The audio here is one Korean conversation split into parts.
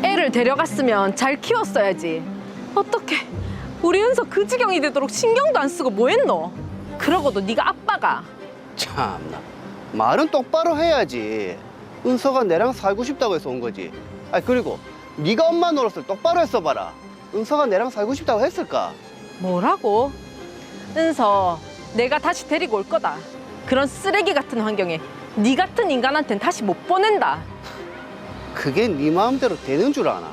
애를 데려갔으면 잘 키웠어야지. 어떡해. 우리 은서 그 지경이 되도록 신경도 안 쓰고 뭐 했노? 그러고도 네가 아빠가. 참나. 말은 똑바로 해야지. 은서가 내랑 살고 싶다고 해서 온 거지. 아 그리고 네가 엄마 노릇을 똑바로 했어봐라. 은서가 내랑 살고 싶다고 했을까? 뭐라고? 은서, 내가 다시 데리고 올 거다. 그런 쓰레기 같은 환경에 네 같은 인간한텐 다시 못 보낸다. 그게 네 마음대로 되는 줄 아나?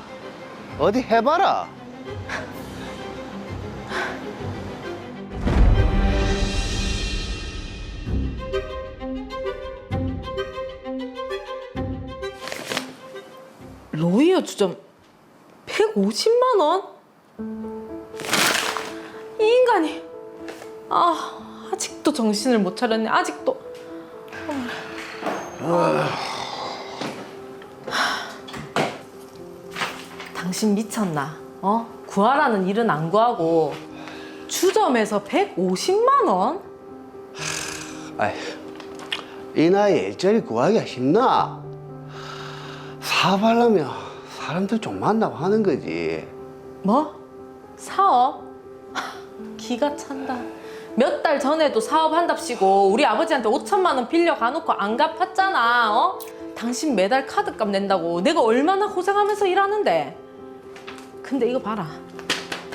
어디 해봐라. 로이어 주점 150만 원? 이 인간이 아직도 정신을 못 차렸네. 아직도. 당신 미쳤나? 구하라는 일은 안 구하고 주점에서 150만 원? 아이, 이 나이에 일자리 구하기가 힘나? 사업하려면 사람들 좀 만나고 하는 거지. 뭐? 사업? 기가 찬다. 몇 달 전에도 사업한답시고 우리 아버지한테 5천만 원 빌려 가놓고 안 갚았잖아. 당신 매달 카드값 낸다고 내가 얼마나 고생하면서 일하는데. 근데 이거 봐라.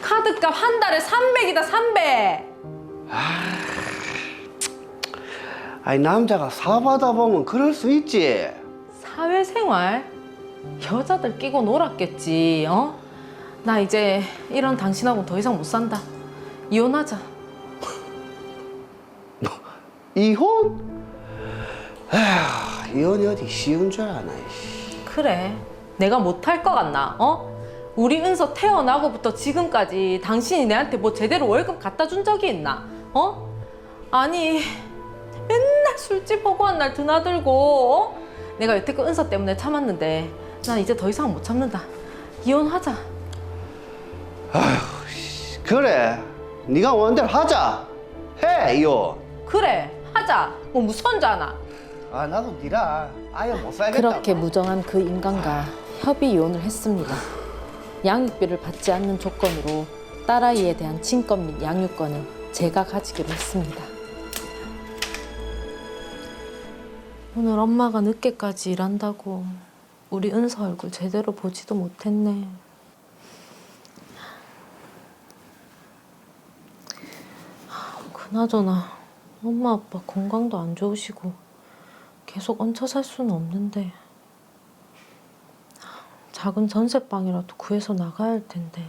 카드값 한 달에 300이다 300. 아니 남자가 사업하다 보면 그럴 수 있지. 사회생활? 여자들 끼고 놀았겠지. 나 이제 이런 당신하고는 더 이상 못 산다. 이혼하자. 이혼? 에휴, 이혼이 어디 쉬운 줄 아나. 그래. 내가 못할 것 같나? 우리 은서 태어나고부터 지금까지 당신이 내한테 뭐 제대로 월급 갖다 준 적이 있나? 아니 맨날 술집 보고 한 날 드나들고 내가 여태껏 은서 때문에 참았는데 난 이제 더 이상 못 참는다. 이혼하자. 그래, 네가 원하는 대로 하자. 해, 이혼. 그래 하자. 뭐 무서운 줄 아나? 아 나도 니랑 아예 못 살겠다. 그렇게 무정한 그 인간과 협의 이혼을 했습니다. 양육비를 받지 않는 조건으로 딸아이에 대한 친권 및 양육권은 제가 가지기로 했습니다. 오늘 엄마가 늦게까지 일한다고 우리 은서 얼굴 제대로 보지도 못했네. 그나저나 엄마 아빠 건강도 안 좋으시고 계속 얹혀 살 수는 없는데 작은 전셋방이라도 구해서 나가야 할 텐데.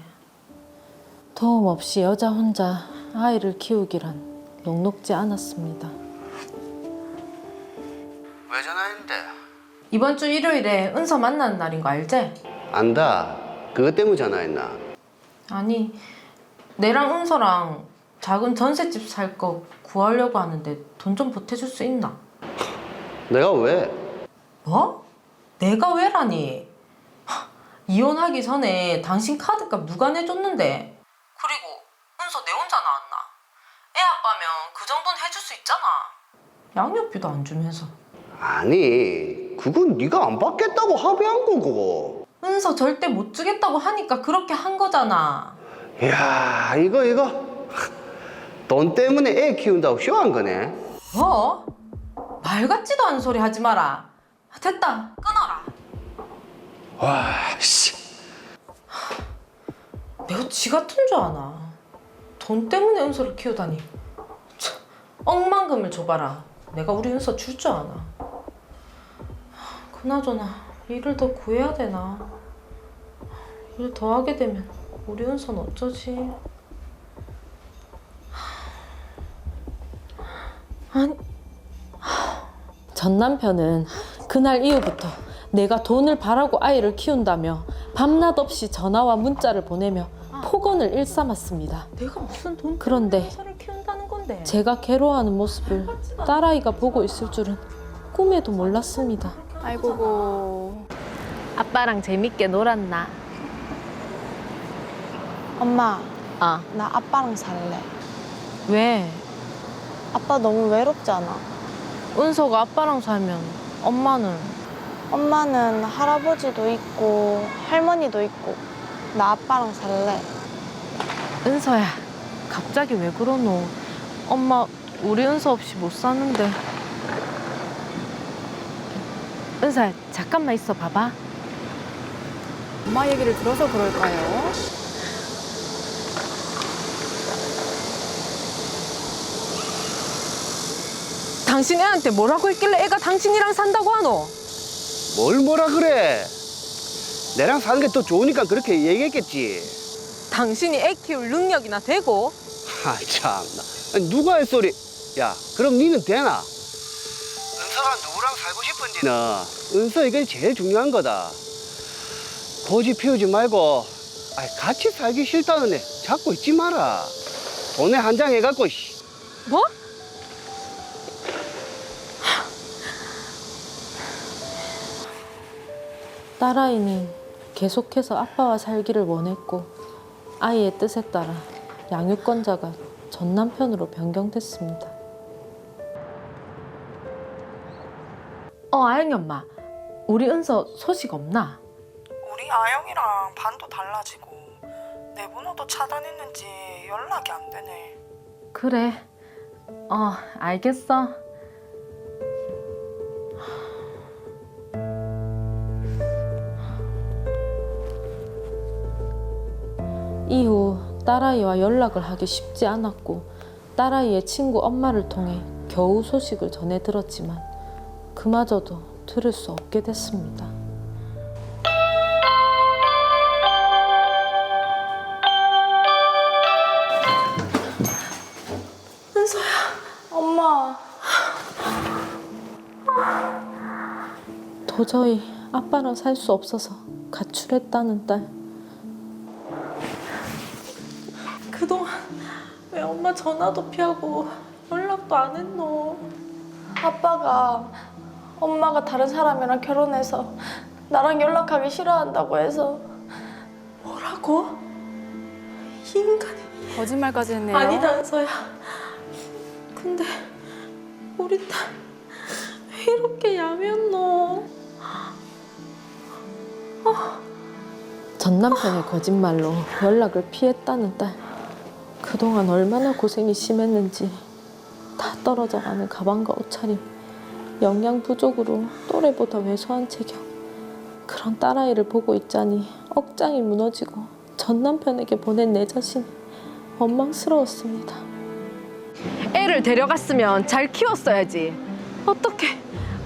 도움 없이 여자 혼자 아이를 키우기란 녹록지 않았습니다. 왜 전화했는데? 이번 주 일요일에 은서 만나는 날인 거 알지? 안다. 그것 때문에 전화했나? 아니 내랑 은서랑 작은 전셋집 살 거 구하려고 하는데 돈 좀 보태줄 수 있나? 내가 왜? 뭐? 내가 왜라니? 이혼하기 전에 당신 카드값 누가 내줬는데? 그리고 은서 내 혼자 낳았나? 애 아빠면 그 정도는 해줄 수 있잖아. 양육비도 안 주면서. 아니, 그건 네가 안 받겠다고 합의한 거고. 은서 절대 못 주겠다고 하니까 그렇게 한 거잖아. 이야, 이거 돈 때문에 애 키운다고 쇼한 거네. 뭐? 말 같지도 않은 소리 하지 마라. 됐다, 끊어라. 와, 씨. 내가 지 같은 줄 아나. 돈 때문에 은서를 키우다니. 참, 억만금을 줘봐라. 내가 우리 은서 줄 줄 아나. 그나저나 일을 더 구해야 되나? 일 더 하게 되면 우리 은서는 어쩌지? 아니, 전 남편은 그날 이후부터 내가 돈을 바라고 아이를 키운다며 밤낮 없이 전화와 문자를 보내며 폭언을 일삼았습니다. 내가 무슨 돈 그런데 은서를 키운다는 건데? 제가 괴로워하는 모습을 딸아이가 보고 있을 줄은 꿈에도 몰랐습니다. 아이고고. 아빠랑 재밌게 놀았나? 엄마, 아, 나 아빠랑 살래. 왜? 아빠 너무 외롭지 않아? 은서가 아빠랑 살면 엄마는? 엄마는 할아버지도 있고 할머니도 있고 나 아빠랑 살래. 은서야, 갑자기 왜 그러노? 엄마, 우리 은서 없이 못 사는데. 은서야, 잠깐만 있어 봐봐. 엄마 얘기를 들어서 그럴까요? 당신 애한테 뭐라고 했길래 애가 당신이랑 산다고 하노? 뭘 뭐라 그래? 내랑 사는 게 더 좋으니까 그렇게 얘기했겠지. 당신이 애 키울 능력이나 되고? 아 참나. 아니, 누가 할 소리? 야, 그럼 니는 되나? 은서가 누구랑 살고 싶은지는 은서 이게 제일 중요한 거다. 고집 피우지 말고 같이 살기 싫다는 애 잡고 있지 마라. 돈에 한 장 해갖고 뭐? 딸아이는 계속해서 아빠와 살기를 원했고 아이의 뜻에 따라 양육권자가 전 남편으로 변경됐습니다. 아영이 엄마, 우리 은서 소식 없나? 우리 아영이랑 반도 달라지고 내 번호도 차단했는지 연락이 안 되네. 그래. 알겠어. 이후 딸아이와 연락을 하기 쉽지 않았고 딸아이의 친구 엄마를 통해 겨우 소식을 전해 들었지만 그마저도 들을 수 없게 됐습니다. 엄마. 도저히 아빠랑 살 수 없어서 가출했다는 딸. 그동안 왜 엄마 전화도 피하고 연락도 안 했노? 아빠가 엄마가 다른 사람이랑 결혼해서 나랑 연락하기 싫어한다고 해서. 뭐라고? 이 인간이. 거짓말까지 했네요. 아니다, 은서야. 근데 우리 딸 왜 이렇게 야면노? 전 남편의 거짓말로 연락을 피했다는 딸. 그동안 얼마나 고생이 심했는지 다 떨어져가는 가방과 옷차림, 영양 부족으로 또래보다 왜소한 체격. 그런 딸아이를 보고 있자니 억장이 무너지고 전 남편에게 보낸 내 자신이 원망스러웠습니다. 애를 데려갔으면 잘 키웠어야지. 어떻게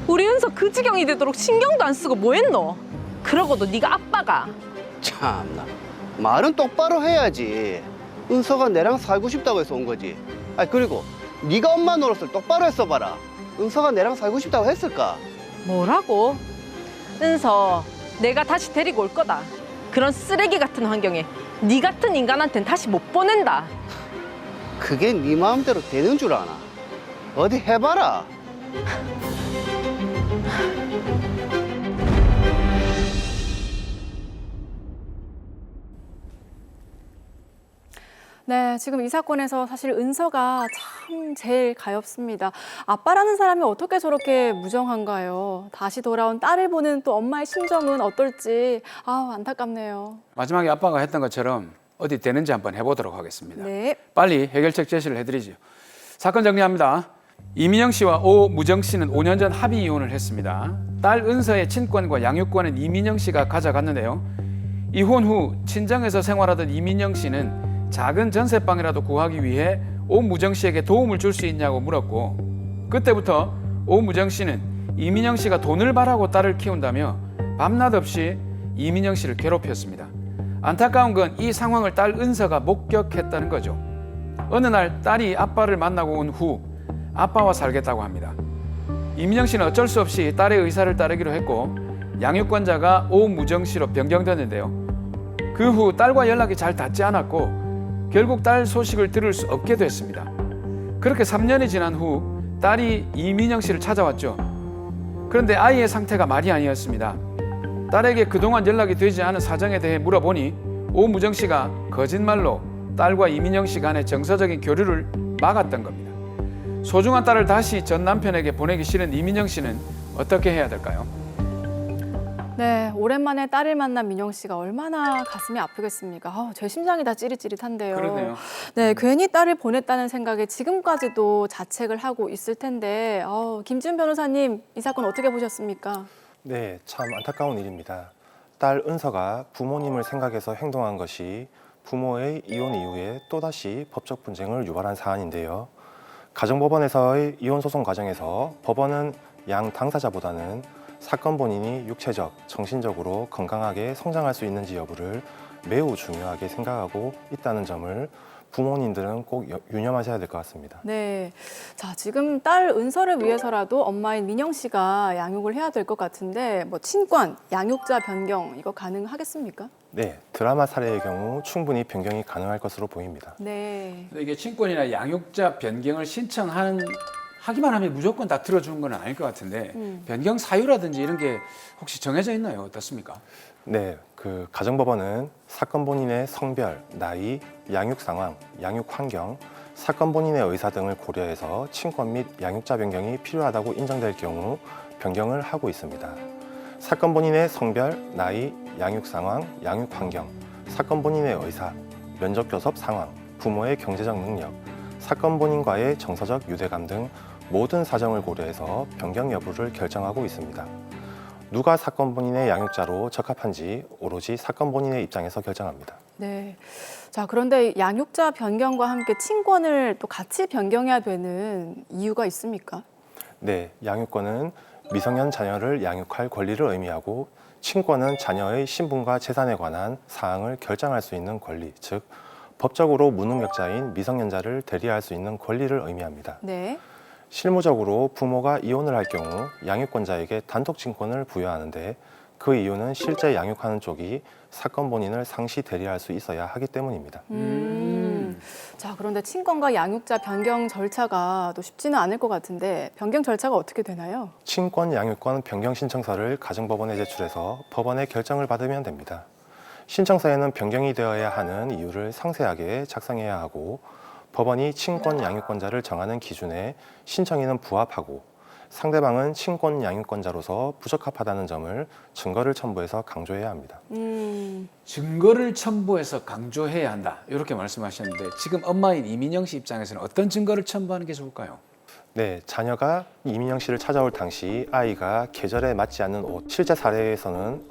우리 은서 그 지경이 되도록 신경도 안 쓰고 뭐 했노? 그러고도 네가 아빠가. 참나. 말은 똑바로 해야지. 은서가 내랑 살고 싶다고 해서 온 거지. 그리고 네가 엄마 노릇을 똑바로 했어봐라. 은서가 내랑 살고 싶다고 했을까? 뭐라고? 은서, 내가 다시 데리고 올 거다. 그런 쓰레기 같은 환경에 네 같은 인간한텐 다시 못 보낸다. 그게 네 마음대로 되는 줄 아나? 어디 해봐라. 네, 지금 이 사건에서 사실 은서가 참 제일 가엾습니다. 아빠라는 사람이 어떻게 저렇게 무정한가요? 다시 돌아온 딸을 보는 또 엄마의 심정은 어떨지 안타깝네요. 마지막에 아빠가 했던 것처럼 어디 되는지 한번 해보도록 하겠습니다. 네. 빨리 해결책 제시를 해드리죠. 사건 정리합니다. 이민영 씨와 오무정 씨는 5년 전 합의 이혼을 했습니다. 딸 은서의 친권과 양육권은 이민영 씨가 가져갔는데요. 이혼 후 친정에서 생활하던 이민영 씨는 작은 전세방이라도 구하기 위해 오무정 씨에게 도움을 줄 수 있냐고 물었고, 그때부터 오무정 씨는 이민영 씨가 돈을 바라고 딸을 키운다며 밤낮 없이 이민영 씨를 괴롭혔습니다. 안타까운 건 이 상황을 딸 은서가 목격했다는 거죠. 어느 날 딸이 아빠를 만나고 온 후 아빠와 살겠다고 합니다. 이민영 씨는 어쩔 수 없이 딸의 의사를 따르기로 했고 양육권자가 오무정 씨로 변경됐는데요. 그 후 딸과 연락이 잘 닿지 않았고 결국 딸 소식을 들을 수 없게 됐습니다. 그렇게 3년이 지난 후 딸이 이민영 씨를 찾아왔죠. 그런데 아이의 상태가 말이 아니었습니다. 딸에게 그동안 연락이 되지 않은 사정에 대해 물어보니 오무정 씨가 거짓말로 딸과 이민영 씨 간의 정서적인 교류를 막았던 겁니다. 소중한 딸을 다시 전 남편에게 보내기 싫은 이민영 씨는 어떻게 해야 될까요? 네, 오랜만에 딸을 만난 민영 씨가 얼마나 가슴이 아프겠습니까? 제 심장이 다 찌릿찌릿한데요. 그러네요. 네, 괜히 딸을 보냈다는 생각에 지금까지도 자책을 하고 있을 텐데, 김지은 변호사님, 이 사건 어떻게 보셨습니까? 네, 참 안타까운 일입니다. 딸 은서가 부모님을 생각해서 행동한 것이 부모의 이혼 이후에 또다시 법적 분쟁을 유발한 사안인데요. 가정법원에서의 이혼 소송 과정에서 법원은 양 당사자보다는 사건 본인이 육체적, 정신적으로 건강하게 성장할 수 있는지 여부를 매우 중요하게 생각하고 있다는 점을 부모님들은 꼭 유념하셔야 될 것 같습니다. 네, 자 지금 딸 은서를 위해서라도 엄마인 민영 씨가 양육을 해야 될 것 같은데 뭐 친권, 양육자 변경 이거 가능하겠습니까? 네, 드라마 사례의 경우 충분히 변경이 가능할 것으로 보입니다. 네, 근데 이게 친권이나 양육자 변경을 하기만 하면 무조건 다 들어주는 건 아닐 것 같은데 변경 사유라든지 이런 게 혹시 정해져 있나요? 어떻습니까? 네, 그 가정법원은 사건 본인의 성별, 나이, 양육 상황, 양육 환경, 사건 본인의 의사 등을 고려해서 친권 및 양육자 변경이 필요하다고 인정될 경우 변경을 하고 있습니다. 사건 본인의 성별, 나이, 양육 상황, 양육 환경, 사건 본인의 의사, 면접 교섭 상황, 부모의 경제적 능력, 사건 본인과의 정서적 유대감 등 모든 사정을 고려해서 변경 여부를 결정하고 있습니다. 누가 사건 본인의 양육자로 적합한지 오로지 사건 본인의 입장에서 결정합니다. 네. 자 그런데 양육자 변경과 함께 친권을 또 같이 변경해야 되는 이유가 있습니까? 네, 양육권은 미성년 자녀를 양육할 권리를 의미하고 친권은 자녀의 신분과 재산에 관한 사항을 결정할 수 있는 권리, 즉 법적으로 무능력자인 미성년자를 대리할 수 있는 권리를 의미합니다. 네. 실무적으로 부모가 이혼을 할 경우 양육권자에게 단독 친권을 부여하는데 그 이유는 실제 양육하는 쪽이 사건 본인을 상시 대리할 수 있어야 하기 때문입니다. 자 그런데 친권과 양육자 변경 절차가 또 쉽지는 않을 것 같은데 변경 절차가 어떻게 되나요? 친권 양육권 변경 신청서를 가정법원에 제출해서 법원의 결정을 받으면 됩니다. 신청서에는 변경이 되어야 하는 이유를 상세하게 작성해야 하고 법원이 친권 양육권자를 정하는 기준에 신청인은 부합하고 상대방은 친권 양육권자로서 부적합하다는 점을 증거를 첨부해서 강조해야 합니다. 증거를 첨부해서 강조해야 한다 이렇게 말씀하셨는데 지금 엄마인 이민영 씨 입장에서는 어떤 증거를 첨부하는 게 좋을까요? 네, 자녀가 이민영 씨를 찾아올 당시 아이가 계절에 맞지 않는 옷, 실제 사례에서는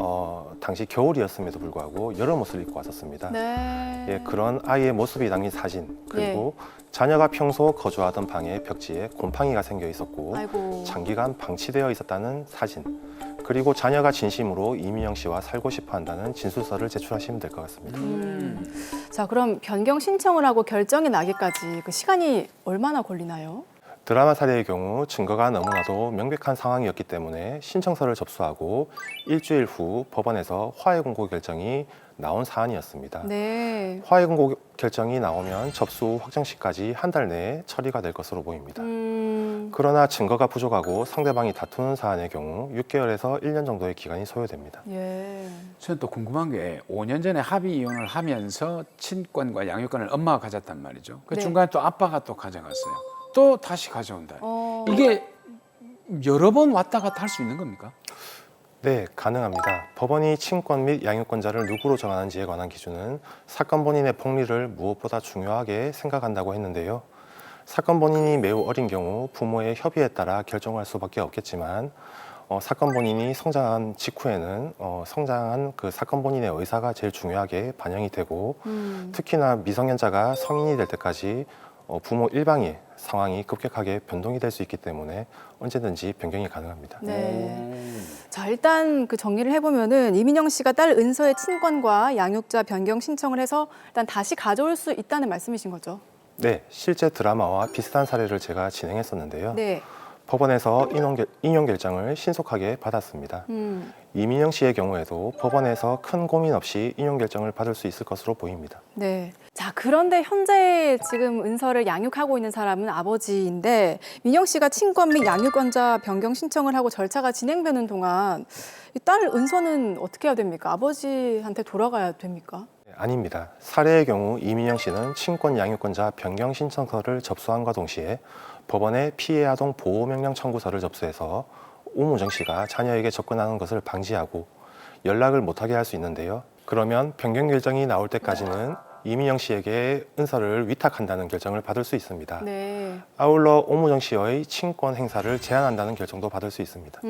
당시 겨울이었음에도 불구하고 여름 옷을 입고 왔었습니다. 네. 예, 그런 아이의 모습이 담긴 사진, 그리고 자녀가 평소 거주하던 방의 벽지에 곰팡이가 생겨 있었고 아이고. 장기간 방치되어 있었다는 사진, 그리고 자녀가 진심으로 이민영 씨와 살고 싶어 한다는 진술서를 제출하시면 될 것 같습니다. 자 그럼 변경 신청을 하고 결정이 나기까지 그 시간이 얼마나 걸리나요? 드라마 사례의 경우 증거가 너무나도 명백한 상황이었기 때문에 신청서를 접수하고 일주일 후 법원에서 화해 공고 결정이 나온 사안이었습니다. 네. 화해 공고 결정이 나오면 접수 후 확정시까지 한 달 내에 처리가 될 것으로 보입니다. 그러나 증거가 부족하고 상대방이 다투는 사안의 경우 6개월에서 1년 정도의 기간이 소요됩니다. 예. 저는 또 궁금한 게 5년 전에 합의 이혼을 하면서 친권과 양육권을 엄마가 가졌단 말이죠. 그 네. 중간에 또 아빠가 또 가져갔어요. 또 다시 가져온다. 이게 여러 번 왔다 갔다 할 수 있는 겁니까? 네, 가능합니다. 법원이 친권 및 양육권자를 누구로 정하는지에 관한 기준은 사건 본인의 폭리를 무엇보다 중요하게 생각한다고 했는데요. 사건 본인이 매우 어린 경우 부모의 협의에 따라 결정할 수밖에 없겠지만 사건 본인이 성장한 직후에는 성장한 그 사건 본인의 의사가 제일 중요하게 반영이 되고 특히나 미성년자가 성인이 될 때까지 부모 일방의 상황이 급격하게 변동이 될 수 있기 때문에 언제든지 변경이 가능합니다. 네. 자 일단 그 정리를 해보면은 이민영 씨가 딸 은서의 친권과 양육자 변경 신청을 해서 일단 다시 가져올 수 있다는 말씀이신 거죠? 네, 실제 드라마와 비슷한 사례를 제가 진행했었는데요. 네. 법원에서 인용 결정을 신속하게 받았습니다. 이민영 씨의 경우에도 법원에서 큰 고민 없이 인용 결정을 받을 수 있을 것으로 보입니다. 네. 자 그런데 현재 지금 은서를 양육하고 있는 사람은 아버지인데 민영 씨가 친권 및 양육권자 변경 신청을 하고 절차가 진행되는 동안 이 딸 은서는 어떻게 해야 됩니까? 아버지한테 돌아가야 됩니까? 아닙니다. 사례의 경우 이민영 씨는 친권 양육권자 변경 신청서를 접수함과 동시에 법원에 피해 아동 보호 명령 청구서를 접수해서 오무정 씨가 자녀에게 접근하는 것을 방지하고 연락을 못하게 할 수 있는데요. 그러면 변경 결정이 나올 때까지는 이민영 씨에게 은서를 위탁한다는 결정을 받을 수 있습니다. 네. 아울러 오무정 씨와의 친권 행사를 제한한다는 결정도 받을 수 있습니다.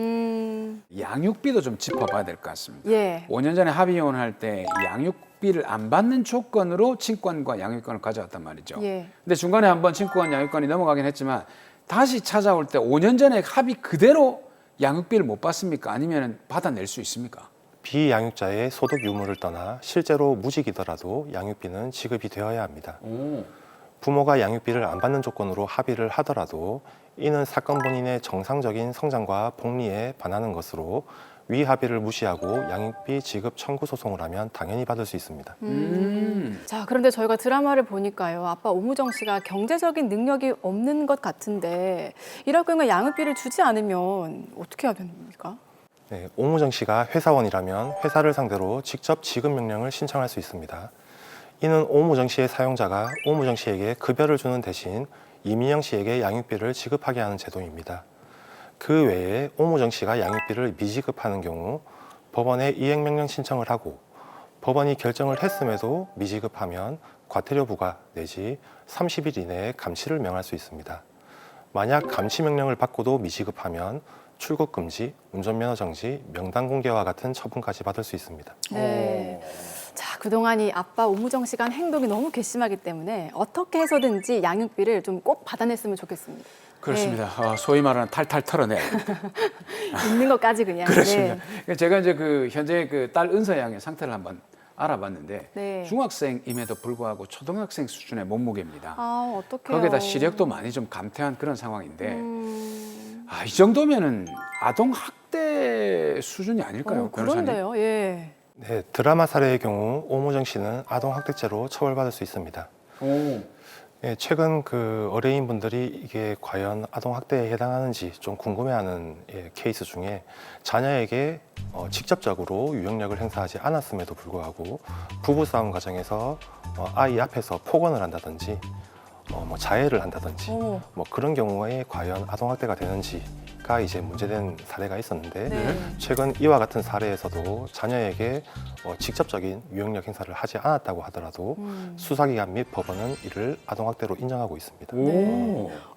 양육비도 좀 짚어봐야 될 것 같습니다. 예. 5년 전에 합의 이혼할 때 양육비를 안 받는 조건으로 친권과 양육권을 가져왔단 말이죠. 예. 근데 중간에 한번 친권 양육권이 넘어가긴 했지만 다시 찾아올 때 5년 전에 합의 그대로 양육비를 못 받습니까? 아니면 받아낼 수 있습니까? 비양육자의 소득 유무를 떠나 실제로 무직이더라도 양육비는 지급이 되어야 합니다. 오. 부모가 양육비를 안 받는 조건으로 합의를 하더라도 이는 사건 본인의 정상적인 성장과 복리에 반하는 것으로 위 합의를 무시하고 양육비 지급 청구 소송을 하면 당연히 받을 수 있습니다. 자, 그런데 저희가 드라마를 보니까요. 아빠 오무정 씨가 경제적인 능력이 없는 것 같은데 이럴 경우에 양육비를 주지 않으면 어떻게 해야 됩니까? 네, 오무정 씨가 회사원이라면 회사를 상대로 직접 지급 명령을 신청할 수 있습니다. 이는 오무정 씨의 사용자가 오무정 씨에게 급여를 주는 대신 이민영 씨에게 양육비를 지급하게 하는 제도입니다. 그 외에 오무정 씨가 양육비를 미지급하는 경우 법원에 이행명령 신청을 하고 법원이 결정을 했음에도 미지급하면 과태료 부과 내지 30일 이내에 감치를 명할 수 있습니다. 만약 감치 명령을 받고도 미지급하면 출국 금지, 운전면허 정지, 명단 공개와 같은 처분까지 받을 수 있습니다. 네. 자, 그동안 이 아빠 오무정 씨가 한 행동이 너무 괘씸하기 때문에 어떻게 해서든지 양육비를 좀 꼭 받아냈으면 좋겠습니다. 그렇습니다. 소위 말하는 탈탈 털어내. 있는 것까지 그냥. 그렇습니다. 네. 제가 이제 그 현재 그 딸 은서 양의 상태를 한번 알아봤는데 네. 중학생임에도 불구하고 초등학생 수준의 몸무게입니다. 아, 어떡해요. 거기다 시력도 많이 좀 감퇴한 그런 상황인데 이 정도면은 아동 학대 수준이 아닐까요, 변호사님? 그런데요. 예. 네, 드라마 사례의 경우 오무정 씨는 아동학대죄로 처벌받을 수 있습니다. 오. 예, 최근 그 의뢰인분들이 이게 과연 아동학대에 해당하는지 좀 궁금해하는 케이스 중에 자녀에게 직접적으로 유형력을 행사하지 않았음에도 불구하고 부부싸움 과정에서 아이 앞에서 폭언을 한다든지 뭐 자해를 한다든지 오. 뭐 그런 경우에 과연 아동학대가 되는지가 이제 문제된 사례가 있었는데 네. 최근 이와 같은 사례에서도 자녀에게 직접적인 유형력 행사를 하지 않았다고 하더라도 수사기관 및 법원은 이를 아동학대로 인정하고 있습니다.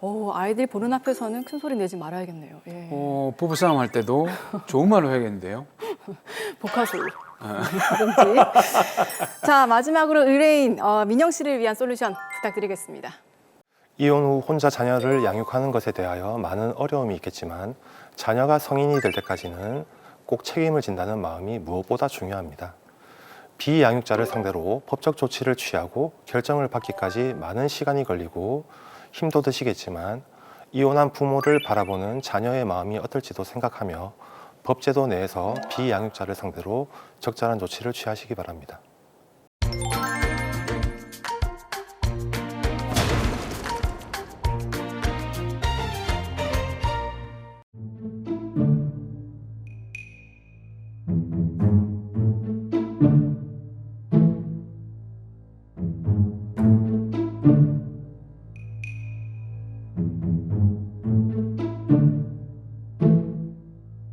오. 아이들 보는 앞에서는 큰 소리 내지 말아야겠네요. 예. 부부싸움 할 때도 좋은 말로 해야겠는데요. 복화술. 하든지. 자, 마지막으로 의뢰인 민영 씨를 위한 솔루션 부탁드리겠습니다. 이혼 후 혼자 자녀를 양육하는 것에 대하여 많은 어려움이 있겠지만 자녀가 성인이 될 때까지는 꼭 책임을 진다는 마음이 무엇보다 중요합니다. 비양육자를 상대로 법적 조치를 취하고 결정을 받기까지 많은 시간이 걸리고 힘도 드시겠지만 이혼한 부모를 바라보는 자녀의 마음이 어떨지도 생각하며 법제도 내에서 비양육자를 상대로 적절한 조치를 취하시기 바랍니다.